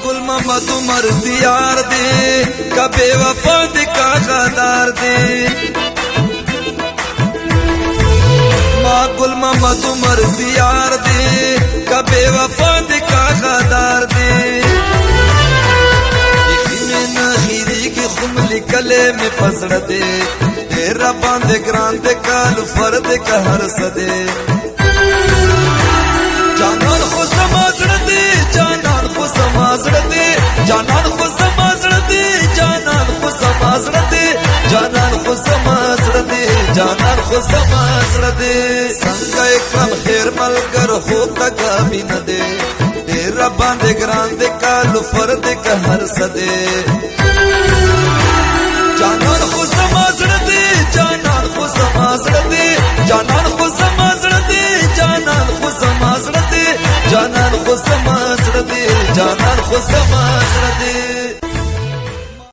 گل محمد عمر زیار دے کا بے وفا دے کا غدار دے ماں گل محمد عمر زیار دے کا بے وفا دے کا غدار دے کلے میں پسڑ دے تیرا باندے گران دے کال فرد کا ہر سدے جانان خو سمازڑ دے جانان خو سمازڑ دے جانان خو سمازڑ دے جانان خو سمازڑ دے جانان خو سمازڑ دے جانان خو سمازڑ دے سنگ اکرم خیر ملگر ہوتا کبھی نہ دے تیرا باندے گران دے کال فرد کا ہر سدے جانان خو سمازڑ دے جانان خو سمازڑ دے جانان خو سمازڑ دے جانان خو سمازڑ دے جانان خو سمازڑ دے جانان خو سمازڑ دے